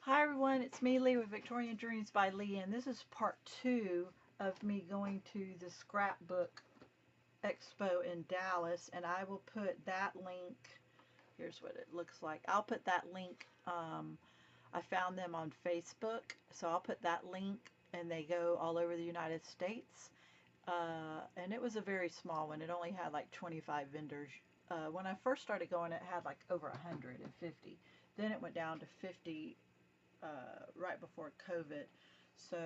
Hi everyone, it's me, Leigh, with Victorian Dreams by Leigh, and this is part 2 of me going to the Scrapbook Expo in Dallas, and I will put that link, here's what it looks like. I'll put that link, I found them on Facebook, so I'll put that link, and they go all over the United States, and it was a very small one. It only had like 25 vendors. When I first started going, it had like over 150. Then it went down to 50 right before COVID. So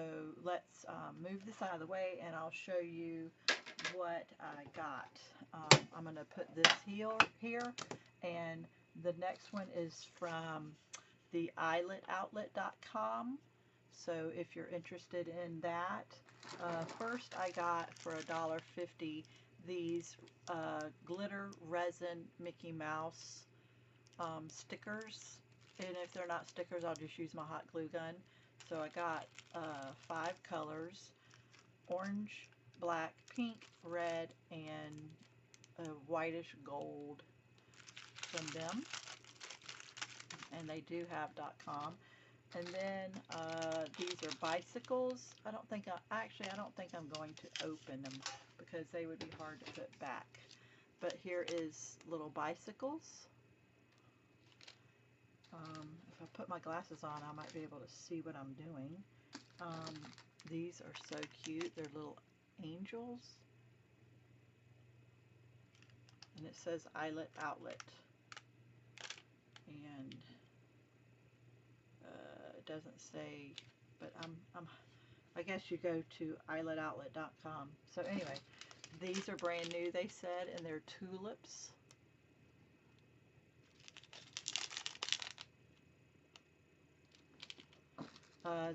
let's move this out of the way and I'll show you what I got. I'm going to put this here, and the next one is from the eyeletoutlet.com. So if you're interested in that, first I got for $1.50 these glitter resin Mickey Mouse stickers. And if they're not stickers, I'll just use my hot glue gun. So I got 5 colors: orange, black, pink, red, and a whitish gold from them. And they do have .com. And then these are bicycles. I don't think I'm going to open them because they would be hard to put back. But here is little bicycles. If I put my glasses on, I might be able to see what I'm doing. These are so cute. They're little angels. And it says Eyelet Outlet. And it doesn't say, but I guess you go to eyeletoutlet.com. So anyway, these are brand new, they said, and they're tulips.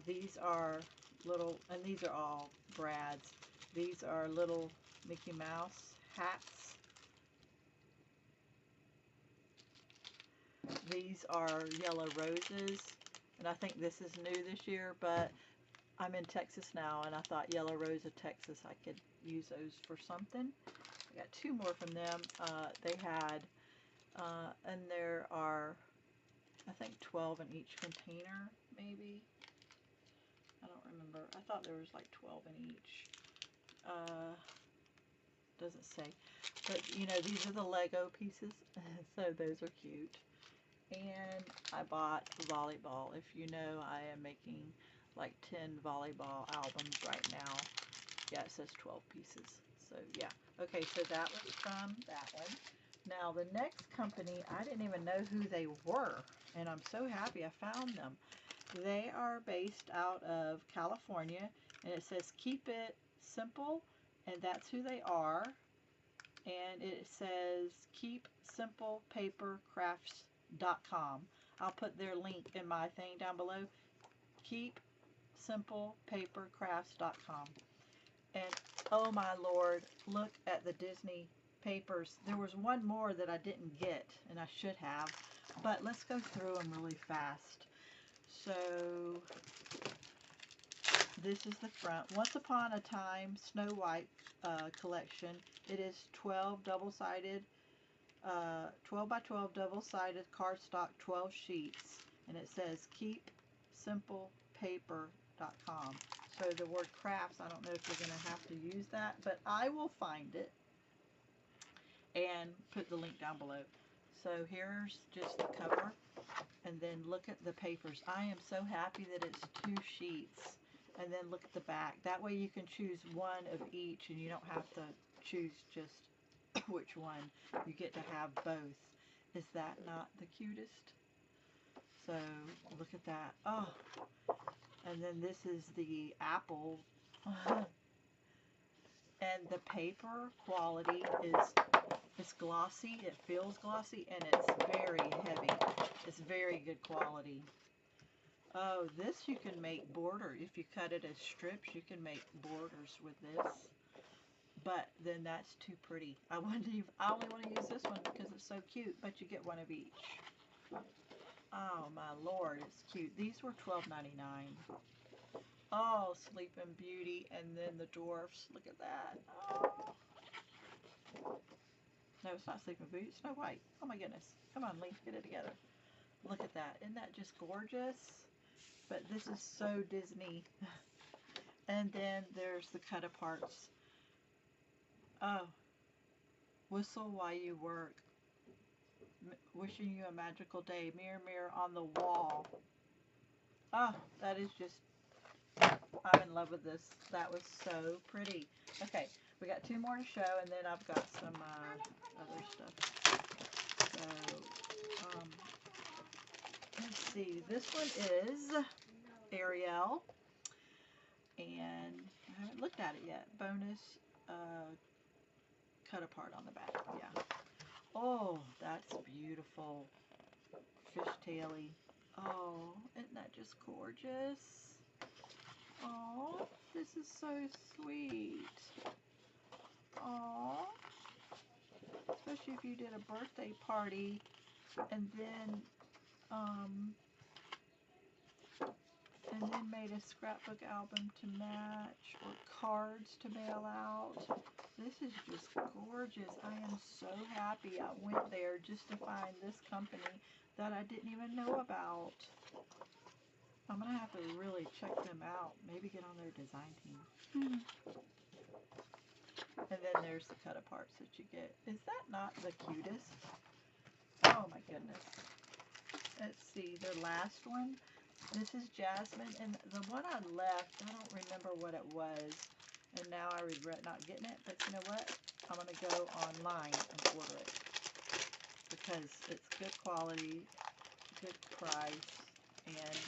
These are little, and these are all brads. These are little Mickey Mouse hats. These are yellow roses, and I think this is new this year, but I'm in Texas now, and I thought Yellow Rose of Texas, I could use those for something. I got 2 more from them. They had, and there are, I think 12 in each container, maybe. I don't remember. I thought there was like 12 in each. Doesn't say. But, you know, these are the Lego pieces, so those are cute. And I bought volleyball. If you know, I am making like 10 volleyball albums right now. Yeah, it says 12 pieces. So, yeah. Okay, so that was from that one. Now, the next company, I didn't even know who they were, and I'm so happy I found them. They are based out of California, and it says Keep It Simple, and that's who they are. And it says keepsimplepapercrafts.com. I'll put their link in my thing down below. keepsimplepapercrafts.com. And oh my lord, look at the Disney papers. There was one more that I didn't get, and I should have, but let's go through them really fast. So this is the front. Once Upon a Time Snow White collection. It is 12 double-sided, 12 by 12 double-sided cardstock, 12 sheets, and it says keepsimplepaper.com. So the word crafts, I don't know if you're going to have to use that, but I will find it and put the link down below. So here's just the cover, and then look at the papers. I am so happy that it's 2 sheets. And then look at the back. That way you can choose one of each, and you don't have to choose just which one. You get to have both. Is that not the cutest? So look at that. Oh, and then this is the apple. And the paper quality is, it's glossy. It feels glossy, and it's very heavy. It's very good quality. Oh, this you can make border. If you cut it as strips, you can make borders with this. But then that's too pretty. I only want to use this one because it's so cute, but you get one of each. Oh my lord, it's cute. These were $12.99. Oh, Sleeping Beauty, and then the dwarfs. Look at that. Oh. No, it's not Sleeping Beauty. It's Snow White. Oh my goodness. Come on, Leigh, get it together. Look at that. Isn't that just gorgeous? but this is so Disney. And then there's the cut-aparts. Oh, whistle while you work. Wishing you a magical day. Mirror, mirror on the wall. Oh, that is just, I'm in love with this. That was so pretty. Okay, we got 2 more to show, and then I've got some other stuff. So, let's see. This one is Ariel, and I haven't looked at it yet. Bonus cut apart on the back. Yeah. Oh, that's beautiful. Fishtaily. Oh, isn't that just gorgeous? Oh, this is so sweet. Oh, especially if you did a birthday party and then made a scrapbook album to match or cards to mail out. This is just gorgeous. I am so happy I went there just to find this company that I didn't even know about. I'm going to have to really check them out. Maybe get on their design team. And then there's the cut-aparts that you get. Is that not the cutest? Oh my goodness. Let's see, the last one. This is Jasmine, and the one I left, I don't remember what it was, and now I regret not getting it, but you know what? I'm going to go online and order it, because it's good quality, good price, and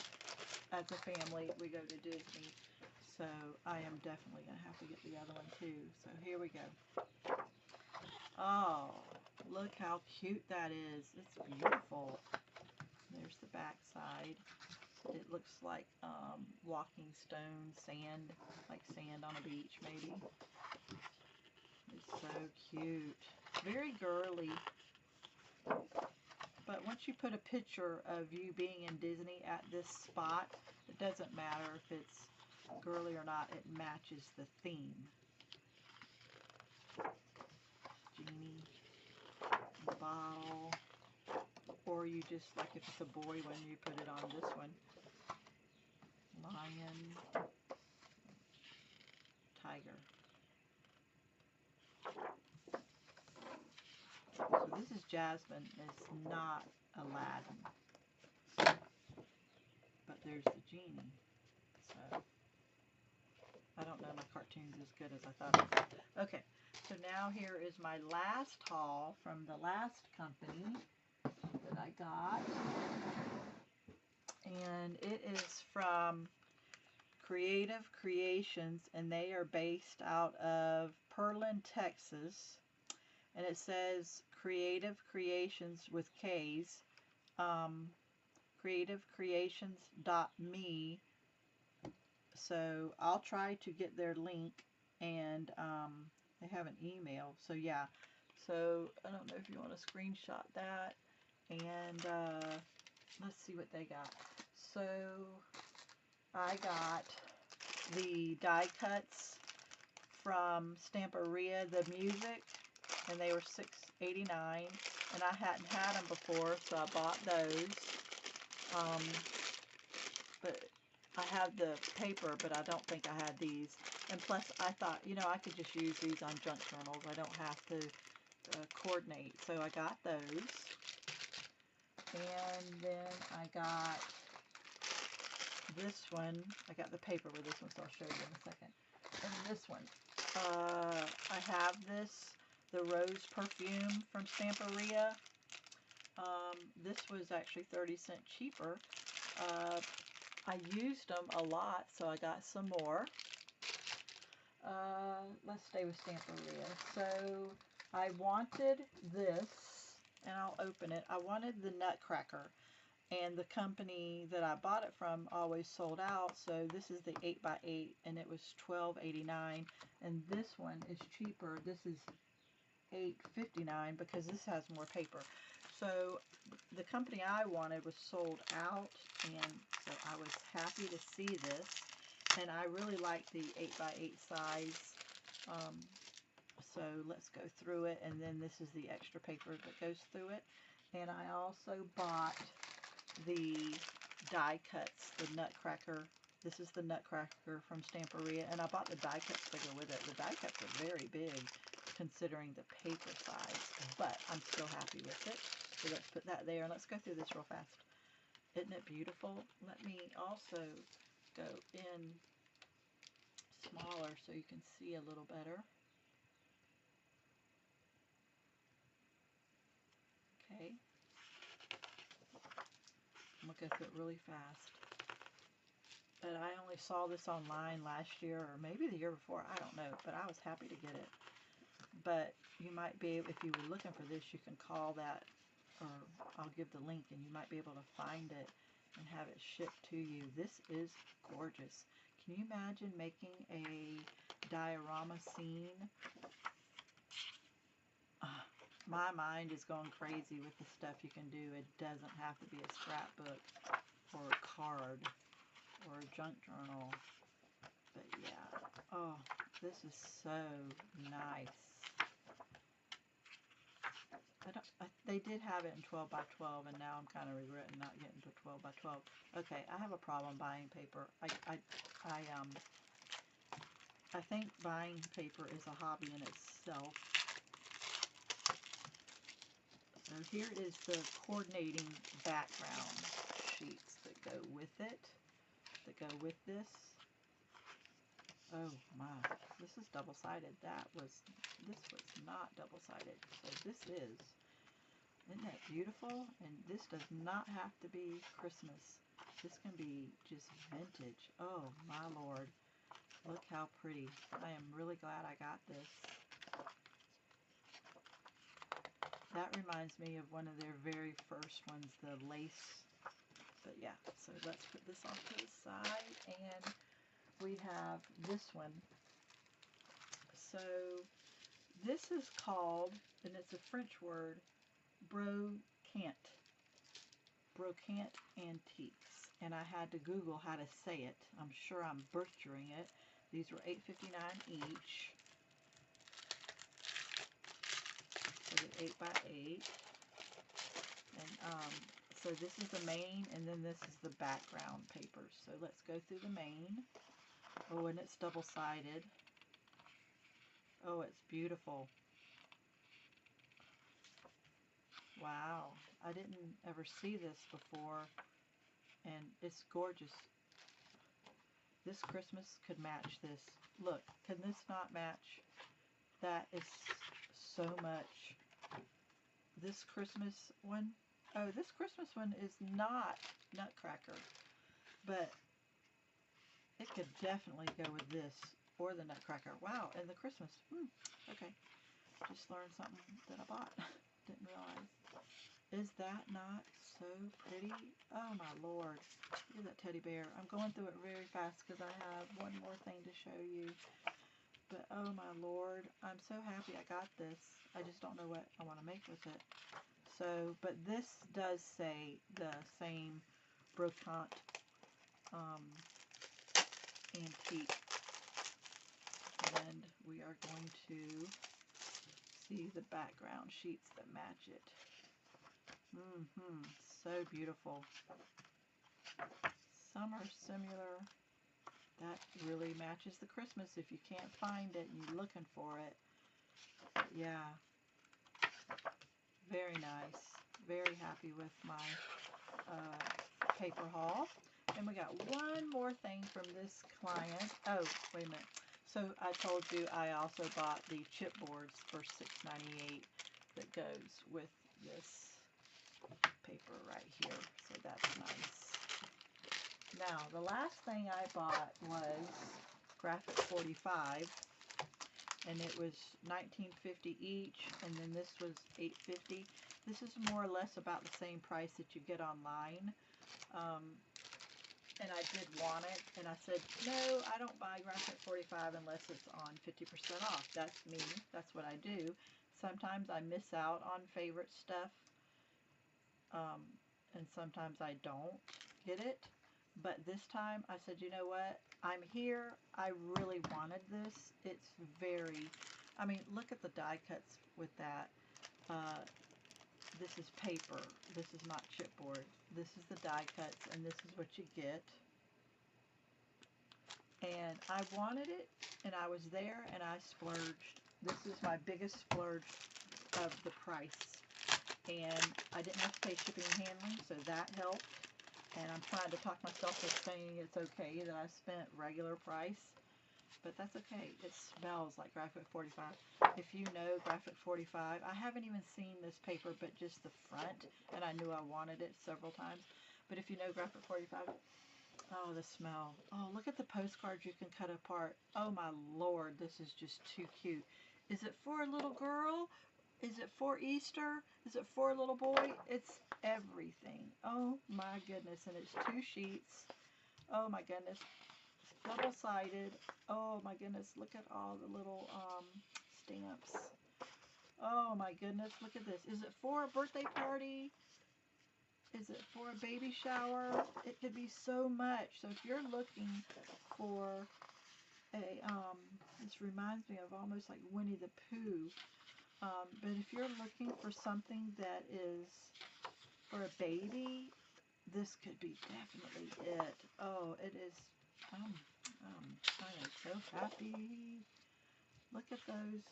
as a family, we go to Disney, so I am definitely going to have to get the other one too. So here we go. Oh, look how cute that is. It's beautiful. There's the back side. It looks like walking stone, sand, like sand on a beach maybe. It's so cute. Very girly. But once you put a picture of you being in Disney at this spot, it doesn't matter if it's girly or not, it matches the theme. Genie, the bottle, or you just, like if it's a boy one, you put it on this one. Lion, tiger. So this is Jasmine. It's not Aladdin, but there's the genie. So I don't know, my cartoon's as good as I thought it was. Okay, so now here is my last haul from the last company that I got, and it is from Kreative Kreations, and they are based out of Pearland, Texas, and it says Kreative Kreations with K's, creativekreations.me. So I'll try to get their link, and they have an email, so yeah. So I don't know if you want to screenshot that, and let's see what they got. So I got the die cuts from Stamperia, the music, and they were $6.89, and I hadn't had them before, so I bought those. But I have the paper, but I don't think I had these. And plus, I thought, you know, I could just use these on junk journals. I don't have to coordinate. So I got those. And then I got this one. I got the paper with this one, so I'll show you in a second. And this one. I have this, the Rose perfume from Stamperia. This was actually 30 cents cheaper. I used them a lot, so I got some more. Let's stay with Stamperia. So I wanted this, and I'll open it. I wanted the Nutcracker, and the company that I bought it from always sold out, so this is the 8x8, and it was $12.89, and this one is cheaper. This is $8.59 because this has more paper. So the company I wanted was sold out, and so I was happy to see this, and I really like the 8x8 size. So let's go through it, and then this is the extra paper that goes through it. And I also bought the die cuts, the Nutcracker. This is the Nutcracker from Stamperia, and I bought the die cuts to go with it. The die cuts are very big considering the paper size, but I'm still happy with it. So let's put that there, and let's go through this real fast. Isn't it beautiful? Let me also go in smaller so you can see a little better. Okay. I'm going to go through it really fast. But I only saw this online last year, or maybe the year before, I don't know, but I was happy to get it. But you might be, if you were looking for this, you can call that, or I'll give the link, and you might be able to find it and have it shipped to you. This is gorgeous. Can you imagine making a diorama scene? My mind is going crazy with the stuff you can do. It doesn't have to be a scrapbook or a card or a junk journal. But yeah, oh, this is so nice. They did have it in 12 by 12, and now I'm kind of regretting not getting to 12 by 12. Okay, I have a problem buying paper. I think buying paper is a hobby in itself. So here is the coordinating background sheets that go with it, that go with this. Oh my, this is double-sided. This was not double-sided. So this is, isn't that beautiful? And this does not have to be Christmas. This can be just vintage. Oh my Lord, look how pretty. I am really glad I got this. That reminds me of one of their very first ones, the lace. But yeah, so let's put this off to the side, and we have this one. So this is called, and it's a French word, brocante. Brocante Antiques. And I had to Google how to say it. I'm sure I'm butchering it. These were $8.59 each. So they're 8 by 8. And so this is the main, and then this is the background papers. So let's go through the main. Oh, and it's double-sided. Oh, it's beautiful. Wow, I didn't ever see this before, and it's gorgeous. This Christmas could match this. Look, can this not match? That is so much. This Christmas one, oh, this Christmas one is not Nutcracker, but it could definitely go with this or the Nutcracker. Wow, and the Christmas. Okay, just learned something that I bought. Didn't realize. Is that not so pretty? Oh my Lord. Look at that teddy bear. I'm going through it very fast because I have one more thing to show you. But oh my Lord, I'm so happy I got this. I just don't know what I want to make with it. So, but this does say the same brocante antique. And we are going to see the background sheets that match it. So beautiful. Some are similar. That really matches the Christmas if you can't find it and you're looking for it. But yeah, very nice. Very happy with my paper haul. And we got one more thing from this client. Oh, wait a minute. So I told you I also bought the chipboards for $6.98 that goes with this paper right here. So that's nice. Now, the last thing I bought was Graphic 45, and it was $19.50 each, and then this was $8.50. This is more or less about the same price that you get online. And I did want it, and I said, no, I don't buy Graphic 45 unless it's on 50% off. That's me. That's what I do. Sometimes I miss out on favorite stuff, and sometimes I don't get it. But this time, I said, you know what? I'm here. I really wanted this. It's very, I mean, look at the die cuts with that. this is paper. This is not chipboard. This is the die cuts, and this is what you get. And I wanted it, and I was there, and I splurged. This is my biggest splurge of the price. And I didn't have to pay shipping and handling, so that helped. And I'm trying to talk myself into saying it's okay that I spent regular price. But that's okay. It smells like Graphic 45. If you know Graphic 45, I haven't even seen this paper, but just the front. And I knew I wanted it several times. But if you know Graphic 45, oh, the smell. Oh, look at the postcards you can cut apart. Oh, my Lord, this is just too cute. Is it for a little girl? Is it for Easter? Is it for a little boy? It's everything. Oh, my goodness. And it's 2 sheets. Oh, my goodness. Double-sided. Oh, my goodness. Look at all the little stamps. Oh, my goodness. Look at this. Is it for a birthday party? Is it for a baby shower? It could be so much. So if you're looking for a, this reminds me of almost like Winnie the Pooh. But if you're looking for something that is for a baby, this could be definitely it. Oh, it is. I am so happy. Look at those.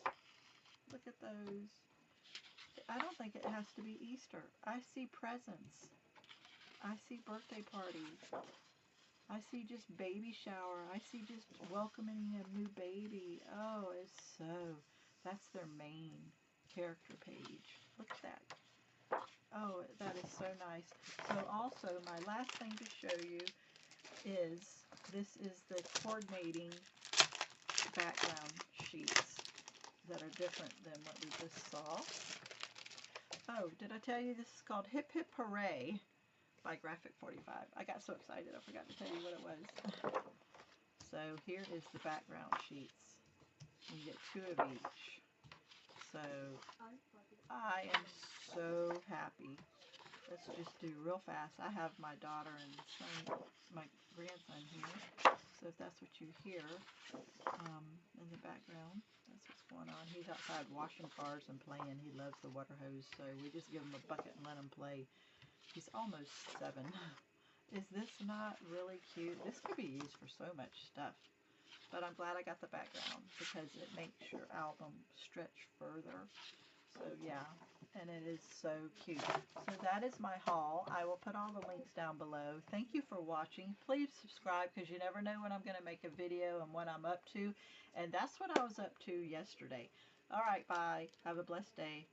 Look at those. I don't think it has to be Easter. I see presents. I see birthday parties. I see just baby shower. I see just welcoming a new baby. Oh, it's so. That's their main character page. Look at that. Oh, that is so nice. So also, my last thing to show you is, this is the coordinating background sheets that are different than what we just saw. Oh, did I tell you this is called Hip Hip Hooray by Graphic 45? I got so excited I forgot to tell you what it was. So here is the background sheets. You get 2 of each. So I am so happy. Let's just do real fast. I have my daughter and son, my grandson here. So if that's what you hear in the background, that's what's going on. He's outside washing cars and playing. He loves the water hose, so we just give him a bucket and let him play. He's almost 7. Is this not really cute? This could be used for so much stuff. But I'm glad I got the background because it makes your album stretch further. So yeah, and it is so cute. So that is my haul. I will put all the links down below. Thank you for watching. Please subscribe because you never know when I'm going to make a video and what I'm up to. And that's what I was up to yesterday. All right, bye. Have a blessed day.